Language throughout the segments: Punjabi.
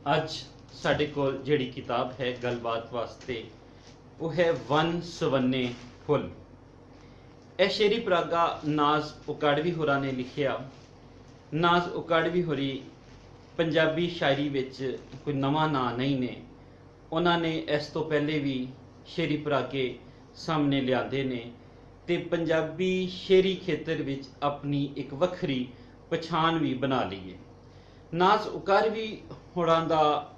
ਅੱਜ ਸਾਡੇ ਕੋਲ ਜਿਹੜੀ ਕਿਤਾਬ ਹੈ ਗੱਲਬਾਤ ਵਾਸਤੇ ਉਹ ਹੈ ਵਨ ਸਵੰਨੇ ਫੁੱਲ। ਇਹ ਸ਼ੇਰੀ ਪਰਾਗਾ ਨਾਜ਼ ਉਕਾੜਵੀ ਹੋਰਾਂ ਨੇ ਲਿਖਿਆ। ਨਾਜ਼ ਉਕਾੜਵੀ ਹੋਰੀ ਪੰਜਾਬੀ ਸ਼ਾਇਰੀ ਵਿੱਚ ਕੋਈ ਨਵਾਂ ਨਾਂ ਨਹੀਂ ਨੇ। ਉਹਨਾਂ ਨੇ ਇਸ ਤੋਂ ਪਹਿਲੇ ਵੀ ਸ਼ੇਰੀ ਪਰਾਗੇ ਸਾਹਮਣੇ ਲਿਆਂਦੇ ਨੇ ਤੇ ਪੰਜਾਬੀ ਸ਼ੇਰੀ ਖੇਤਰ ਵਿੱਚ ਆਪਣੀ ਇੱਕ ਵੱਖਰੀ ਪਛਾਣ ਵੀ ਬਣਾ ਲਈ ਹੈ। ਨਾਜ਼ ਉਕਾੜਵੀ ਹੋਰਾਂ ਦਾ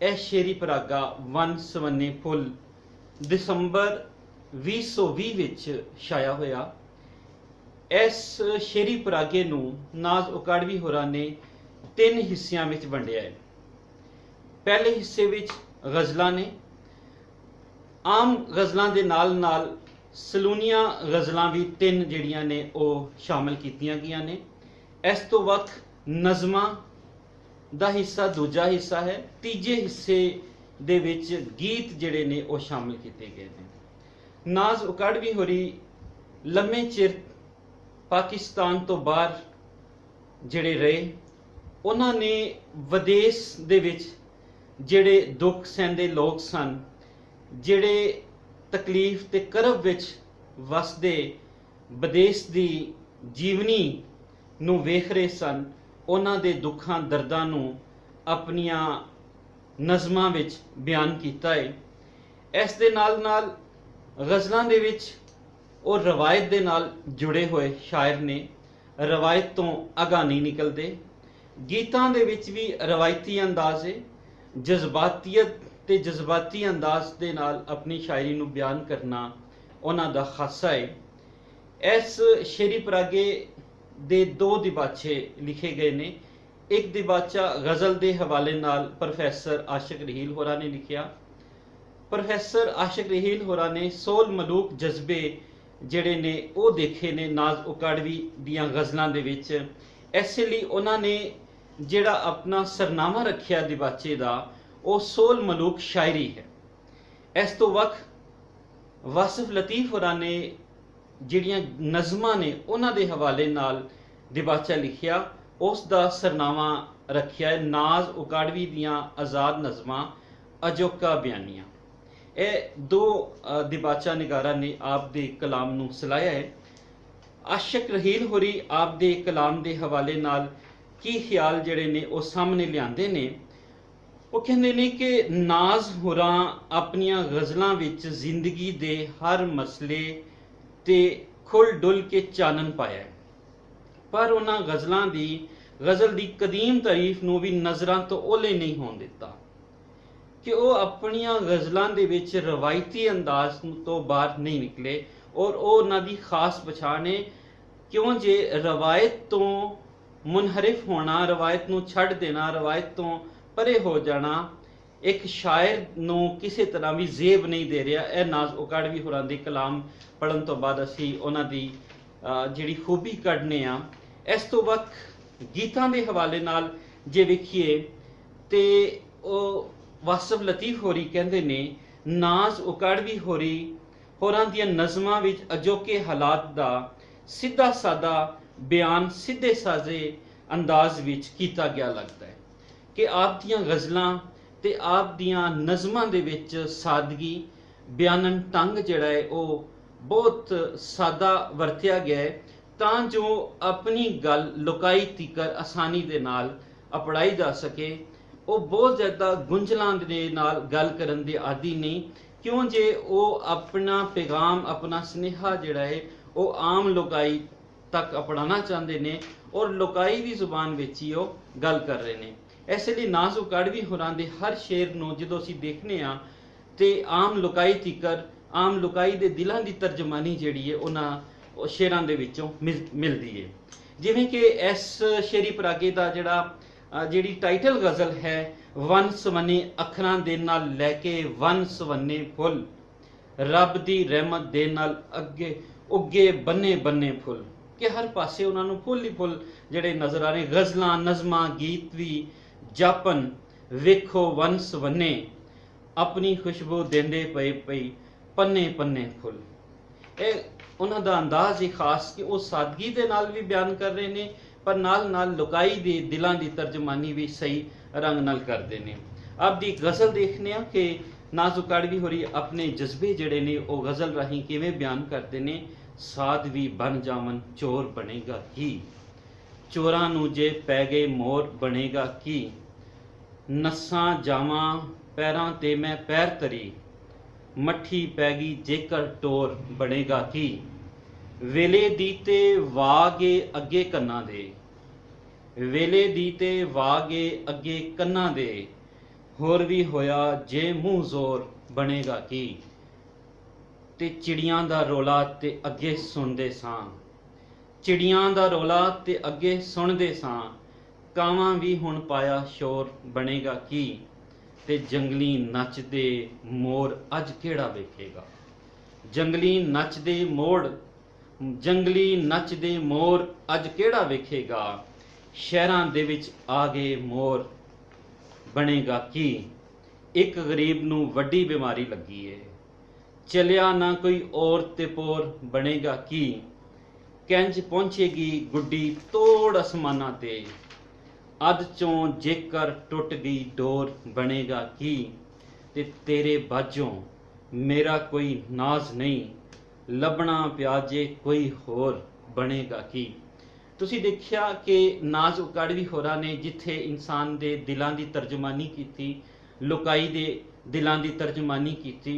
ਇਹ ਸ਼ੇਰੀ ਪਰਾਗਾ ਵਨ ਸਵੰਨੇ ਫੁੱਲ ਦਸੰਬਰ 2020 ਵਿੱਚ ਛਾਇਆ ਹੋਇਆ। ਇਸ ਸ਼ੇਰੀ ਪਰਾਗੇ ਨੂੰ ਨਾਜ਼ ਉਕਾੜਵੀ ਹੋਰਾਂ ਨੇ 3 ਹਿੱਸਿਆਂ ਵਿੱਚ ਵੰਡਿਆ ਹੈ। ਪਹਿਲੇ ਹਿੱਸੇ ਵਿੱਚ ਗਜ਼ਲਾਂ ਨੇ। ਆਮ ਗਜ਼ਲਾਂ ਦੇ ਨਾਲ ਨਾਲ ਸਲੂਨੀਆਂ ਗਜ਼ਲਾਂ ਵੀ 3 ਜਿਹੜੀਆਂ ਨੇ ਉਹ ਸ਼ਾਮਲ ਕੀਤੀਆਂ ਗਈਆਂ ਨੇ। ਇਸ ਤੋਂ ਵੱਖ ਨਜ਼ਮਾਂ ਦਾ ਹਿੱਸਾ ਦੂਜਾ ਹਿੱਸਾ ਹੈ। ਤੀਜੇ ਹਿੱਸੇ ਦੇ ਵਿੱਚ ਗੀਤ ਜਿਹੜੇ ਨੇ ਉਹ ਸ਼ਾਮਲ ਕੀਤੇ ਗਏ ਨੇ। ਨਾਜ਼ ਉਕਾੜਵੀ ਹੋਰੀ ਲੰਮੇ ਚਿਰ ਪਾਕਿਸਤਾਨ ਤੋਂ ਬਾਹਰ ਜਿਹੜੇ ਰਹੇ, ਉਹਨਾਂ ਨੇ ਵਿਦੇਸ਼ ਦੇ ਵਿੱਚ ਜਿਹੜੇ ਦੁੱਖ ਸਹਿੰਦੇ ਲੋਕ ਸਨ, ਜਿਹੜੇ ਤਕਲੀਫ ਤੇ ਕਰਬ ਵਿੱਚ ਵਸਦੇ ਵਿਦੇਸ਼ ਦੀ ਜੀਵਨੀ ਨੂੰ ਵੇਖ ਰਹੇ ਸਨ, ਉਹਨਾਂ ਦੇ ਦੁੱਖਾਂ ਦਰਦਾਂ ਨੂੰ ਆਪਣੀਆਂ ਨਜ਼ਮਾਂ ਵਿੱਚ ਬਿਆਨ ਕੀਤਾ ਹੈ। ਇਸ ਦੇ ਨਾਲ ਨਾਲ ਗਜ਼ਲਾਂ ਦੇ ਵਿੱਚ ਉਹ ਰਵਾਇਤ ਦੇ ਨਾਲ ਜੁੜੇ ਹੋਏ ਸ਼ਾਇਰ ਨੇ, ਰਵਾਇਤ ਤੋਂ ਅਗਾਂਹ ਨਹੀਂ ਨਿਕਲਦੇ। ਗੀਤਾਂ ਦੇ ਵਿੱਚ ਵੀ ਰਵਾਇਤੀ ਅੰਦਾਜ਼ ਹੈ, ਜਜ਼ਬਾਤੀਅਤ ਤੇ ਜਜ਼ਬਾਤੀ ਅੰਦਾਜ਼ ਦੇ ਨਾਲ ਆਪਣੀ ਸ਼ਾਇਰੀ ਨੂੰ ਬਿਆਨ ਕਰਨਾ ਉਹਨਾਂ ਦਾ ਖਾਸਾ ਹੈ। ਇਸ ਸ਼ੇਰੀ ਪਰਾਗੇ ਦੇ 2 ਦਿਬਾਚੇ ਲਿਖੇ ਗਏ ਨੇ। ਇੱਕ ਦਿਬਾਚਾ ਗਜ਼ਲ ਦੇ ਹਵਾਲੇ ਨਾਲ ਪ੍ਰੋਫੈਸਰ ਆਸ਼ਿਕ ਰਹੀਲ ਹੋਰਾਂ ਨੇ ਲਿਖਿਆ। ਪ੍ਰੋਫੈਸਰ ਆਸ਼ਿਕ ਰਹੀਲ ਹੋਰਾਂ ਨੇ ਸੋਲ ਮਲੂਕ ਜਜ਼ਬੇ ਜਿਹੜੇ ਨੇ ਉਹ ਦੇਖੇ ਨੇ ਨਾਜ਼ ਉਕਾੜਵੀ ਦੀਆਂ ਗਜ਼ਲਾਂ ਦੇ ਵਿੱਚ। ਇਸੇ ਲਈ ਉਹਨਾਂ ਨੇ ਜਿਹੜਾ ਆਪਣਾ ਸਰਨਾਮਾ ਰੱਖਿਆ ਦਿਬਾਚੇ ਦਾ ਉਹ ਸੋਲ ਮਲੂਕ ਸ਼ਾਇਰੀ ਹੈ। ਇਸ ਤੋਂ ਵੱਖ ਵਾਸਿਫ ਲਤੀਫ ਹੋਰਾਂ ਨੇ ਜਿਹੜੀਆਂ ਨਜ਼ਮਾਂ ਨੇ ਉਹਨਾਂ ਦੇ ਹਵਾਲੇ ਨਾਲ ਦਿਬਾਚਾ ਲਿਖਿਆ। ਉਸ ਦਾ ਸਰਨਾਮਾ ਰੱਖਿਆ ਹੈ ਨਾਜ਼ ਉਕਾੜਵੀ ਦੀਆਂ ਆਜ਼ਾਦ ਨਜ਼ਮਾਂ ਅਜੋਕਾ ਬਿਆਨੀਆਂ। ਇਹ 2 ਦਿਬਾਚਾ ਨਿਗਾਰਾਂ ਨੇ ਆਪ ਦੇ ਕਲਾਮ ਨੂੰ ਸਲਾਹਿਆ ਹੈ। ਆਸ਼ਿਕ ਰਹੀਲ ਹੋਰੀ ਆਪ ਦੇ ਕਲਾਮ ਦੇ ਹਵਾਲੇ ਨਾਲ ਕੀ ਖਿਆਲ ਜਿਹੜੇ ਨੇ ਉਹ ਸਾਹਮਣੇ ਲਿਆਂਦੇ ਨੇ। ਉਹ ਕਹਿੰਦੇ ਨੇ ਕਿ ਨਾਜ਼ ਹੋਰਾਂ ਆਪਣੀਆਂ ਗਜ਼ਲਾਂ ਵਿੱਚ ਜ਼ਿੰਦਗੀ ਦੇ ਹਰ ਮਸਲੇ ਤੇ ਖੁੱਲ ਡੁੱਲ ਕੇ ਚਾਨਣ ਪਾਇਆ, ਪਰ ਉਹਨਾਂ ਗਜ਼ਲ ਦੀ ਕਦੀਮ ਤਾਰੀਫ ਨੂੰ ਵੀ ਨਜ਼ਰਾਂ ਤੋਂ ਓਲੇ ਨਹੀਂ ਹੋਣ ਦਿੱਤਾ ਕਿ ਉਹ ਆਪਣੀਆਂ ਗਜ਼ਲਾਂ ਦੇ ਵਿੱਚ ਰਵਾਇਤੀ ਅੰਦਾਜ਼ ਤੋਂ ਬਾਹਰ ਨਹੀਂ ਨਿਕਲੇ। ਔਰ ਉਹ ਉਹਨਾਂ ਦੀ ਖਾਸ ਪਛਾਣ ਹੈ, ਕਿਉਂ ਜੇ ਰਵਾਇਤ ਤੋਂ ਮੁਨਹਰਿਫ ਹੋਣਾ, ਰਵਾਇਤ ਨੂੰ ਛੱਡ ਦੇਣਾ, ਰਵਾਇਤ ਤੋਂ ਪਰੇ ਹੋ ਜਾਣਾ ਇੱਕ ਸ਼ਾਇਰ ਨੂੰ ਕਿਸੇ ਤਰ੍ਹਾਂ ਵੀ ਜ਼ੇਬ ਨਹੀਂ ਦੇ ਰਿਹਾ। ਇਹ ਨਾਜ਼ ਉਕਾੜਵੀ ਹੋਰਾਂ ਦੇ ਕਲਾਮ ਪੜ੍ਹਨ ਤੋਂ ਬਾਅਦ ਅਸੀਂ ਉਹਨਾਂ ਦੀ ਜਿਹੜੀ ਖੂਬੀ ਕੱਢਨੇ ਆ। ਇਸ ਤੋਂ ਵੱਖ ਗੀਤਾਂ ਦੇ ਹਵਾਲੇ ਨਾਲ ਜੇ ਵੇਖੀਏ ਤੇ ਉਹ ਵਾਸਿਫ ਲਤੀਫ ਹੋਰੀ ਕਹਿੰਦੇ ਨੇ ਨਾਜ਼ ਉਕਾੜਵੀ ਹੋਰਾਂ ਦੀਆਂ ਨਜ਼ਮਾਂ ਵਿੱਚ ਅਜੋਕੇ ਹਾਲਾਤ ਦਾ ਸਿੱਧਾ ਸਾਦਾ ਬਿਆਨ ਸਿੱਧੇ ਸਾਜ਼ੇ ਅੰਦਾਜ਼ ਵਿੱਚ ਕੀਤਾ ਗਿਆ ਲੱਗਦਾ ਹੈ ਕਿ ਆਪ ਦੀਆਂ ਗਜ਼ਲਾਂ ਤੇ ਆਪ ਦੀਆਂ ਨਜ਼ਮਾਂ ਦੇ ਵਿੱਚ ਸਾਦਗੀ, ਬਿਆਨਨ ਢੰਗ ਜਿਹੜਾ ਹੈ ਉਹ ਬਹੁਤ ਸਾਦਾ ਵਰਤਿਆ ਗਿਆ ਹੈ ਤਾਂ ਜੋ ਆਪਣੀ ਗੱਲ ਲੁਕਾਈ ਤੀਕਰ ਆਸਾਨੀ ਦੇ ਨਾਲ ਅਪੜਾਈ ਜਾ ਸਕੇ। ਉਹ ਬਹੁਤ ਜ਼ਿਆਦਾ ਗੁੰਝਲਾਂ ਦੇ ਨਾਲ ਗੱਲ ਕਰਨ ਦੇ ਆਦੀ ਨਹੀਂ, ਕਿਉਂ ਜੇ ਉਹ ਆਪਣਾ ਪੈਗਾਮ, ਆਪਣਾ ਸੁਨੇਹਾ ਜਿਹੜਾ ਹੈ ਉਹ ਆਮ ਲੋਕਾਈ ਤੱਕ ਅਪੜਾਉਣਾ ਚਾਹੁੰਦੇ ਨੇ ਔਰ ਲੋਕਾਈ ਦੀ ਜ਼ੁਬਾਨ ਵਿੱਚ ਹੀ ਉਹ ਗੱਲ ਕਰ ਰਹੇ ਨੇ। ਇਸ ਲਈ ਨਾਜ਼ ਉਕਾੜਵੀ ਹੋਰਾਂ ਦੇ ਹਰ ਸ਼ੇਰ ਨੂੰ ਜਦੋਂ ਅਸੀਂ ਦੇਖਨੇ ਆ ਤੇ ਆਮ ਲੋਕਾਈ ਤੀਕਰ, ਆਮ ਲੋਕਾਈ ਦੇ ਦਿਲਾਂ ਦੀ ਤਰਜਮਾਨੀ ਜਿਹੜੀ ਹੈ ਉਹਨਾਂ ਸ਼ੇਰਾਂ ਦੇ ਵਿੱਚੋਂ ਮਿਲਦੀ ਹੈ। ਜਿਵੇਂ ਕਿ ਇਸ ਸ਼ੇਰੀ ਪਰਾਗੇ ਦਾ ਜਿਹੜੀ ਟਾਈਟਲ ਗਜ਼ਲ ਹੈ ਵਨ ਸਵੰਨੇ ਅੱਖਰਾਂ ਦੇ ਨਾਲ ਲੈ ਕੇ ਵਨ ਸਵੰਨੇ ਫੁੱਲ, ਰੱਬ ਦੀ ਰਹਿਮਤ ਦੇ ਨਾਲ ਅੱਗੇ ਉੱਗੇ ਬੰਨੇ ਬੰਨੇ ਫੁੱਲ, ਕਿ ਹਰ ਪਾਸੇ ਉਹਨਾਂ ਨੂੰ ਫੁੱਲ ਹੀ ਫੁੱਲ ਜਿਹੜੇ ਨਜ਼ਰ ਆ ਰਹੇ। ਗਜ਼ਲਾਂ, ਨਜ਼ਮਾਂ, ਗੀਤ ਵੀ ਜਾਪਨ ਵੇਖੋ ਵਨ ਸਵੰਨੇ, ਆਪਣੀ ਖੁਸ਼ਬੂ ਦਿੰਦੇ ਪਈ ਪੰਨੇ ਪੰਨੇ ਫੁੱਲ। ਇਹ ਉਹਨਾਂ ਦਾ ਅੰਦਾਜ਼ ਹੀ ਖਾਸ ਕਿ ਉਹ ਸਾਦਗੀ ਦੇ ਨਾਲ ਵੀ ਬਿਆਨ ਕਰ ਰਹੇ ਨੇ, पर नाल नाल लुकाई दे दिलों की तर्जमानी भी सही रंग नाल करते हैं। अब दी गज़ल देखने कि नाज उकाड़वी होरी अपने जज्बे जड़े ने वो गज़ल राही किवें बयान करते हैं। साध भी बन जावन चोर बनेगा की, चोरां नूं जे पै गए मोर बनेगा की, नस्सां जावां पैरां ते मैं पैर तरी, मट्ठी पैगी जेकर टोर बनेगा की, वेले दी ते वागे अगे कन्ना दे, वेले दी ते वागे अगे कन्ना दे, होर भी होया जे मूँह जोर बनेगा की, ते चिड़ियां दा रोला ते अगे सुनदे सां, चिड़ियां दा रोला ते अगे सुनदे सां, कावां भी हुण पाया शोर बनेगा की, ते जंगली नचदे मोर अज केड़ा वेखेगा, जंगली नचदे मोड़ जंगली नचदे मोर अज केड़ा वेखेगा, शहरां दे विच आ गए मोर बनेगा की, एक गरीब नूं वड्डी बीमारी लगी है, चलिया ना कोई और ते पोर बनेगा की, कैंज पहुंचेगी गुड्डी तोड़ आसमाना ते, अध चों जेकर टुट गई डोर बनेगा की, ते तेरे बाजों मेरा कोई नाज नहीं, लभना प्याजे कोई होर बनेगा की। ਤੁਸੀਂ ਦੇਖਿਆ कि नाज उकाड़वी होरां ने जिथे इंसान के दिलों की तर्जमानी की, लुकाई दे दिलों की तर्जमानी की,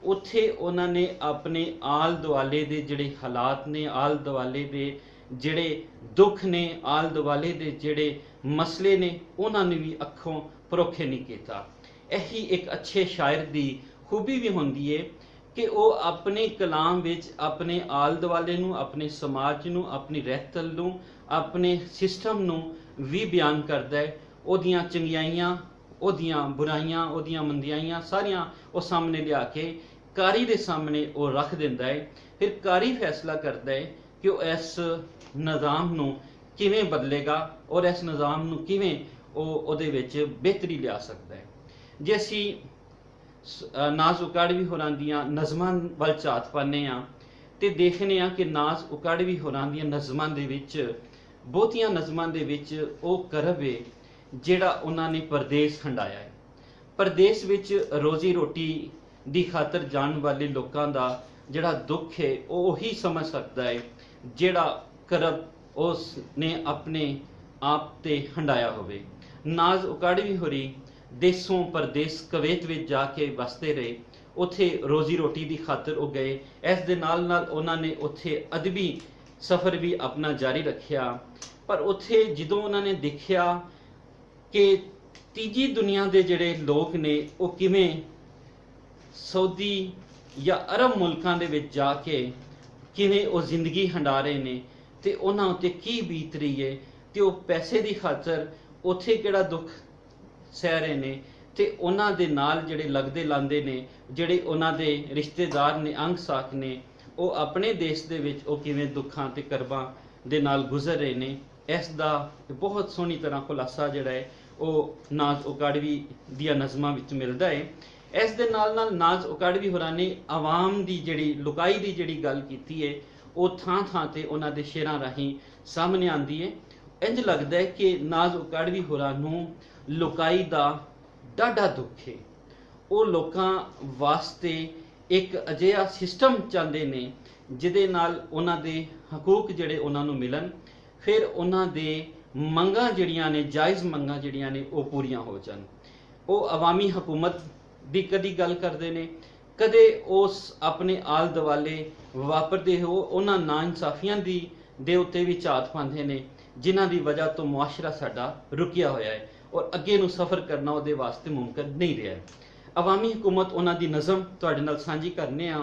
उत्थे उन्होंने अपने आल दुआले दे जिहड़े हालात ने, आल दुआले दे जिहड़े दुख ने, आल दुआले दे जिहड़े मसले ने, उन्होंने भी अखों परोखे नहीं किया। यही एक अच्छे शायर की खूबी भी होंदी है कि वो अपने कलाम विच अपने आल दुआले नूं, अपने समाज नूं, अपनी रहतल नूं, अपने सिस्टम नूं भी बयान करता है। ओदियां चंगियाइयां, ओदियां बुराइयां, ओदियां मंदियाइयां सारियां वो सामने लिया के कारी दे सामने वो रख दिंदा है। फिर कारी फैसला करता है कि वो इस निज़ाम नूं किवें बदलेगा और इस निज़ाम नूं किवें ਉਹਦੇ ਵਿੱਚ बेहतरी लिया सकता है। जे असी नाज उकाड़वी होरां दियां नज़मां वल झात पाने आ ते देखने आ कि नाज उकाड़वी होरां दियां नज़मां दे विच, बहुतियां नज़मां दे विच वो करब है जिहड़ा उन्हां ने परदेस हंडाया है। परदेस विच रोजी रोटी दी खातर जाण वाले लोकां दा जिहड़ा दुख है वो ही समझ सकता है जिहड़ा करब उसने अपने आप ते हंडाया होवे। नाज उकाड़वी होरी देसों परदेस कवैत विच जाके बसते रहे, उत्थे रोजी रोटी की खातर वो गए। इस दे नाल नाल उन्होंने उत्थे अदबी सफ़र भी अपना जारी रखिया। पर उत्थे जदों उन्होंने देखिया कि तीजी दुनिया के जिहड़े लोग ने वो किवें सऊदी या अरब मुल्कां दे विच जाके किवें वो जिंदगी हंडा रहे ने ते उन्हां उत्ते की बीत रही है, ते वो पैसे की खातर उत्थे किहड़ा दुख सह रहे ने, ते उन्हां दे नाल जिहड़े लगदे लांदे ने, जिहड़े उन्हां दे रिश्तेदार ने, अंग साख ने, वो अपने देश दे विच वो किवें दुखां ते करबां दे नाल गुजर रहे ने। इस दा बहुत सोहनी तरह खुलासा जिहड़ा है वो नाज उकाड़वी दियां नज़मां विच मिलदा है। इस दे नाल नाल नाज उकाड़वी होरां ने आवाम दी जिहड़ी लुकाई दी जिहड़ी गल कीती है वो थां थां ते उन्हां दे शेरां राहीं सामने आंदी है। इंज लगदा है कि नाज उकाड़वी होरां नूं लुकाई दा डाढा दुख है। वो लोकां वास्ते एक अजिहा सिस्टम चाहते ने जिहदे नाल उन्हां दे हकूक जिहड़े उन्हां नूं मिलन, फिर उन्हां दे मंगां जिहड़ियां ने, जायज़ मंगां जिहड़ियां ने वो पूरियां हो जान। वो अवामी हुकूमत दी कदी गल करदे ने, कदे उस अपने आल दुआले वापरदे हो उन्हां नाइंसाफियां दी दे उत्ते भी झात पांदे ने जिन्हां दी वजह तो मुआशरा साडा रुकिया होया है और अगे नूं सफ़र करना उहदे वास्ते मुमकिन नहीं रहा है। अवामी हुकूमत उन्हां दी नज़म तुहाडे नाल सांझी करने आ,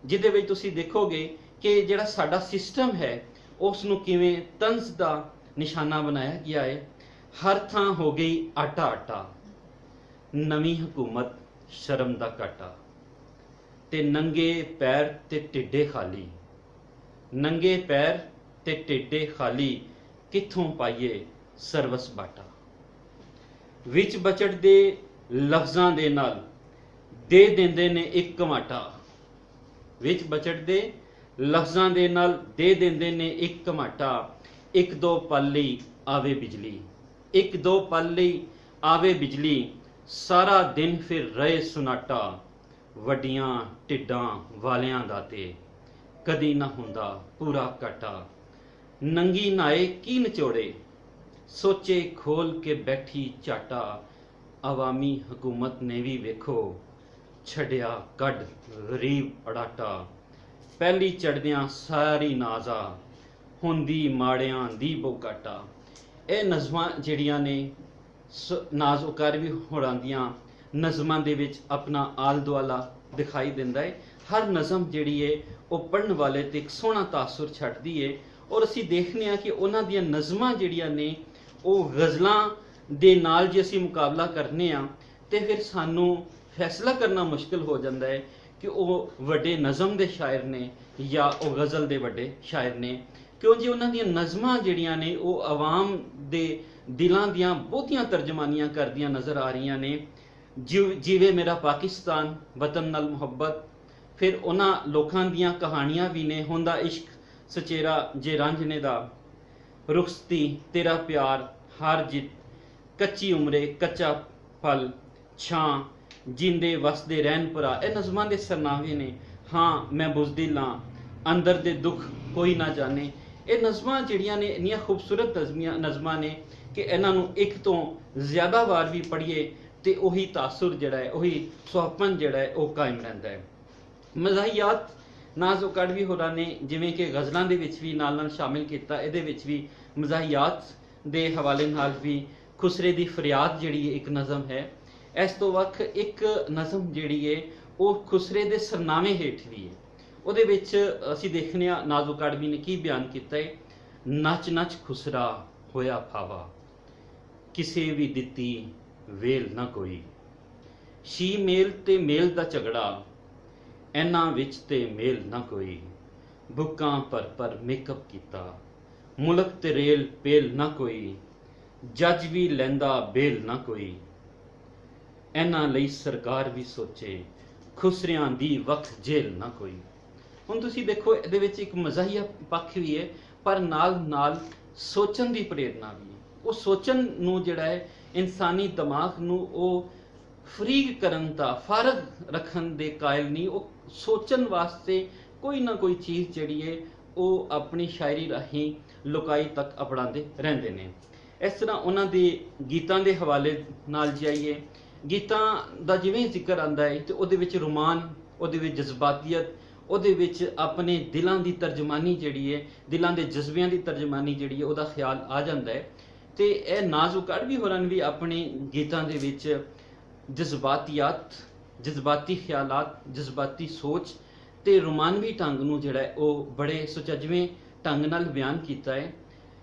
जिहदे विच तुसीं देखोगे कि जिहड़ा साडा सिस्टम है उस नूं किवें तंज दा निशाना बनाया गया है। हर थां हो गई आटा आटा, नवीं हुकूमत शर्म दा घाटा, ते नंगे पैर ते टिड्डे खाली, नंगे पैर ते टिड्डे खाली, कित्थों पाइए सरवस बाटा। विच बचड़दे लफ्ज़ां दे नाल दे दिंदे ने एक कमाटा, विच बचड़दे लफ्ज़ां दे नाल दे दिंदे ने एक कमाटा, ਇੱਕ ਦੋ ਪਲ ਲਈ ਆਵੇ ਬਿਜਲੀ, ਇੱਕ ਦੋ ਪਲ ਲਈ ਆਵੇ ਬਿਜਲੀ, ਸਾਰਾ ਦਿਨ ਫਿਰ ਰਹੇ ਸੁਨਾਟਾ, ਵੱਡੀਆਂ ਢਿੱਡਾਂ ਵਾਲਿਆਂ ਦਾ ਤੇ ਕਦੀ ਨਾ ਹੁੰਦਾ ਪੂਰਾ ਕਾਟਾ। ਨੰਗੀ ਨਾਏ ਕੀ ਨਿਚੋੜੇ, ਸੋਚੇ ਖੋਲ ਕੇ ਬੈਠੀ ਝਾਟਾ, ਅਵਾਮੀ ਹਕੂਮਤ ਨੇ ਵੀ ਵੇਖੋ ਛੱਡਿਆ ਕੱਢ ਗਰੀਬ ਅੜਾਟਾ। ਪਹਿਲੀ ਚੜ੍ਹਦਿਆਂ ਸਾਰੀ ਨਾਜ਼ਾ, ਹੁੰਦੀ ਮਾੜਿਆਂ ਦੀ ਬੋਕਾਟਾ। ਇਹ ਨਜ਼ਮਾਂ ਜਿਹੜੀਆਂ ਨੇ ਨਾਜ਼ ਉਕਾਰਵੀ ਹੋਰਾਂ ਦੀਆਂ ਨਜ਼ਮਾਂ ਦੇ ਵਿੱਚ ਆਪਣਾ ਆਲ ਦੁਆਲਾ ਦਿਖਾਈ ਦਿੰਦਾ ਹੈ। ਹਰ ਨਜ਼ਮ ਜਿਹੜੀ ਹੈ ਉਹ ਪੜ੍ਹਨ ਵਾਲੇ ਤੇ ਇੱਕ ਸੋਹਣਾ ਤਾਸੁਰ ਛੱਡਦੀ ਹੈ। ਔਰ ਅਸੀਂ ਦੇਖਦੇ ਹਾਂ ਕਿ ਉਹਨਾਂ ਦੀਆਂ ਨਜ਼ਮਾਂ ਜਿਹੜੀਆਂ ਨੇ ਉਹ ਗਜ਼ਲਾਂ ਦੇ ਨਾਲ ਜੇ ਅਸੀਂ ਮੁਕਾਬਲਾ ਕਰਨੇ ਆ ਤੇ ਫਿਰ ਸਾਨੂੰ ਫੈਸਲਾ ਕਰਨਾ ਮੁਸ਼ਕਿਲ ਹੋ ਜਾਂਦਾ ਹੈ ਕਿ ਉਹ ਵੱਡੇ ਨਜ਼ਮ ਦੇ ਸ਼ਾਇਰ ਨੇ ਜਾਂ ਉਹ ਗਜ਼ਲ ਦੇ ਵੱਡੇ ਸ਼ਾਇਰ ਨੇ, ਕਿਉਂ ਜੀ ਉਹਨਾਂ ਦੀਆਂ ਨਜ਼ਮਾਂ ਜਿਹੜੀਆਂ ਨੇ ਉਹ ਆਵਾਮ ਦੇ ਦਿਲਾਂ ਦੀਆਂ ਬਹੁਤੀਆਂ ਤਰਜਮਾਨੀਆਂ ਕਰਦੀਆਂ ਨਜ਼ਰ ਆ ਰਹੀਆਂ ਨੇ। ਜੀਵੇ ਮੇਰਾ ਪਾਕਿਸਤਾਨ, ਵਤਨ ਨਾਲ ਮੁਹੱਬਤ, ਫਿਰ ਉਹਨਾਂ ਲੋਕਾਂ ਦੀਆਂ ਕਹਾਣੀਆਂ ਵੀ ਨੇ, ਹੁੰਦਾ ਇਸ਼ਕ ਸਚੇਰਾ ਜੇ ਰਾਂਝਣੇ ਦਾ, ਰੁਖਸਤੀ ਤੇਰਾ ਪਿਆਰ, ਹਾਰ ਜਿੱਤ, ਕੱਚੀ ਉਮਰੇ ਕੱਚਾ ਫਲ, ਛਾਂ, ਜਿੰਦੇ ਵਸਦੇ ਰਹਿਣ ਭਰਾ। ਇਹ ਨਜ਼ਮਾਂ ਦੇ ਸਰਨਾਵੇ ਨੇ। ਹਾਂ ਮੈਂ ਬੁਜ਼ਦਿਲ ਹਾਂ, ਅੰਦਰ ਦੇ ਦੁੱਖ ਕੋਈ ਨਾ ਜਾਣੇ। ਇਹ ਨਜ਼ਮਾਂ ਜਿਹੜੀਆਂ ਨੇ ਇੰਨੀਆਂ ਖੂਬਸੂਰਤ ਨਜ਼ਮਾਂ ਨੇ ਕਿ ਇਹਨਾਂ ਨੂੰ ਇੱਕ ਤੋਂ ਜ਼ਿਆਦਾ ਵਾਰ ਵੀ ਪੜ੍ਹੀਏ ਤੇ ਉਹੀ ਤਾਸੁਰ ਜਿਹੜਾ ਹੈ, ਉਹੀ ਸੁਹੱਪਨ ਜਿਹੜਾ ਹੈ ਉਹ ਕਾਇਮ ਰਹਿੰਦਾ ਹੈ। ਮਜ਼ਾਹੀਆਤ ਨਾਜ਼ ਉਕਾੜਵੀ ਹੋਰਾਂ ਨੇ ਜਿਵੇਂ ਕਿ ਗਜ਼ਲਾਂ ਦੇ ਵਿੱਚ ਵੀ ਨਾਲ ਨਾਲ ਸ਼ਾਮਿਲ ਕੀਤਾ, ਇਹਦੇ ਵਿੱਚ ਵੀ ਮਜ਼ਾਹੀਆਤ ਦੇ ਹਵਾਲੇ ਨਾਲ ਵੀ ਖੁਸਰੇ ਦੀ ਫਰਿਆਦ ਜਿਹੜੀ ਹੈ ਇੱਕ ਨਜ਼ਮ ਹੈ। ਇਸ ਤੋਂ ਵੱਖ ਇੱਕ ਨਜ਼ਮ ਜਿਹੜੀ ਹੈ ਉਹ ਖੁਸਰੇ ਦੇ ਸਰਨਾਮੇ ਹੇਠ ਵੀ ਹੈ। ਉਹਦੇ ਵਿੱਚ ਅਸੀਂ ਦੇਖਦੇ ਹਾਂ ਨਾਜ਼ ਉਕਾੜਵੀ ਨੇ ਕੀ ਬਿਆਨ ਕੀਤਾ ਹੈ। ਨੱਚ ਨੱਚ ਖੁਸਰਾ ਹੋਇਆ ਫਾਵਾ, ਕਿਸੇ ਵੀ ਦਿੱਤੀ ਵੇਲ ਨਾ ਕੋਈ, ਸ਼ੀ ਮੇਲ ਤੇ ਮੇਲ ਦਾ ਝਗੜਾ, ਇਹਨਾਂ ਵਿੱਚ ਤੇ ਮੇਲ ਨਾ ਕੋਈ, ਬੁੱਕਾਂ ਪਰ ਮੇਕਅਪ ਕੀਤਾ, ਮੁਲਕ ਤੇ ਰੇਲ ਪੇਲ ਨਾ ਕੋਈ, ਜੱਜ ਵੀ ਲੈਂਦਾ ਬੇਲ ਨਾ ਕੋਈ, ਇਹਨਾਂ ਲਈ ਸਰਕਾਰ ਵੀ ਸੋਚੇ, ਖੁਸਰਿਆਂ ਦੀ ਵਕਤ ਜੇਲ ਨਾ ਕੋਈ। ਹੁਣ ਤੁਸੀਂ ਦੇਖੋ ਇਹਦੇ ਵਿੱਚ ਇੱਕ ਮਜ਼ਾਹੀਆ ਪੱਖ ਵੀ ਹੈ ਪਰ ਨਾਲ ਨਾਲ ਸੋਚਣ ਦੀ ਪ੍ਰੇਰਨਾ ਵੀ ਹੈ। ਉਹ ਸੋਚਣ ਨੂੰ ਜਿਹੜਾ ਹੈ ਇਨਸਾਨੀ ਦਿਮਾਗ ਨੂੰ ਉਹ ਫਰੀਗ ਕਰਨ ਦਾ, ਫਾਰਗ ਰੱਖਣ ਦੇ ਕਾਇਲ ਨਹੀਂ। ਉਹ ਸੋਚਣ ਵਾਸਤੇ ਕੋਈ ਨਾ ਕੋਈ ਚੀਜ਼ ਜਿਹੜੀ ਹੈ ਉਹ ਆਪਣੀ ਸ਼ਾਇਰੀ ਰਾਹੀਂ ਲੁਕਾਈ ਤੱਕ ਅਪਣਾਉਂਦੇ ਰਹਿੰਦੇ ਨੇ। ਇਸ ਤਰ੍ਹਾਂ ਉਹਨਾਂ ਦੇ ਗੀਤਾਂ ਦੇ ਹਵਾਲੇ ਨਾਲ ਜਾਈਏ, ਗੀਤਾਂ ਦਾ ਜਿਵੇਂ ਜ਼ਿਕਰ ਆਉਂਦਾ ਹੈ ਤੇ ਉਹਦੇ ਵਿੱਚ ਰੋਮਾਨ, ਉਹਦੇ ਵਿੱਚ ਜਜ਼ਬਾਤੀਅਤ, ਉਹਦੇ ਵਿੱਚ ਆਪਣੇ ਦਿਲਾਂ ਦੀ ਤਰਜਮਾਨੀ ਜਿਹੜੀ ਹੈ, ਦਿਲਾਂ ਦੇ ਜਜ਼ਬਿਆਂ ਦੀ ਤਰਜਮਾਨੀ ਜਿਹੜੀ ਹੈ ਉਹਦਾ ਖਿਆਲ ਆ ਜਾਂਦਾ ਹੈ। ਤੇ ਇਹ ਨਾਜ਼ ਉਕਾੜਵੀ ਹੋਰਾਂ ਨੇ ਵੀ ਆਪਣੇ ਗੀਤਾਂ ਦੇ ਵਿੱਚ ਜਜ਼ਬਾਤੀਅਤ, ਜਜ਼ਬਾਤੀ ਖਿਆਲਾਤ, ਜਜ਼ਬਾਤੀ ਸੋਚ ਤੇ ਰੋਮਾਨਵੀ ਢੰਗ ਨੂੰ ਜਿਹੜਾ ਹੈ ਉਹ ਬੜੇ ਸੁਚੱਜਵੇਂ ਢੰਗ ਨਾਲ ਬਿਆਨ ਕੀਤਾ ਹੈ।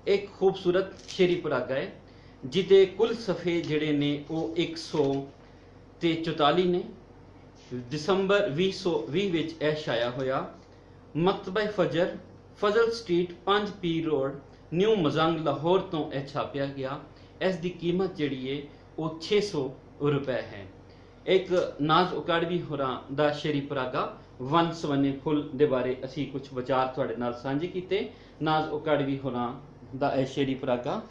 ਇੱਕ ਖੂਬਸੂਰਤ ਸ਼ੇਰੀ ਪਰਾਗਾ ਹੈ ਜਿਹਦੇ ਕੁੱਲ ਸਫੇ ਜਿਹੜੇ ਨੇ ਉਹ 144 ਨੇ। ਦਸੰਬਰ 2020 ਵਿੱਚ ਇਹ ਛਾਇਆ ਹੋਇਆ। ਮਕਤਬਾ ਫਜਰ, ਫਜ਼ਲ ਸਟਰੀਟ, 5 ਪੀਰ ਰੋਡ, ਨਿਊ ਮਜ਼ੰਗ, ਲਾਹੌਰ ਤੋਂ ਇਹ ਛਾਪਿਆ ਗਿਆ। ਇਸ ਦੀ ਕੀਮਤ ਜਿਹੜੀ ਹੈ ਉਹ 600 ਰੁਪਏ ਹੈ। ਇੱਕ ਨਾਜ਼ ਉਕਾੜਵੀ ਹੋਰਾਂ ਦਾ ਸ਼ੇਰੀ ਪਰਾਗਾ ਵਨ ਸਵੰਨੇ ਫੁੱਲ ਦੇ ਬਾਰੇ ਅਸੀਂ ਕੁਝ ਵਿਚਾਰ ਤੁਹਾਡੇ ਨਾਲ ਸਾਂਝੇ ਕੀਤੇ। ਨਾਜ਼ ਉਕਾੜਵੀ ਹੋਰਾਂ ਦਾ ਇਹ ਸ਼ੇਰੀ ਪਰਾਗਾ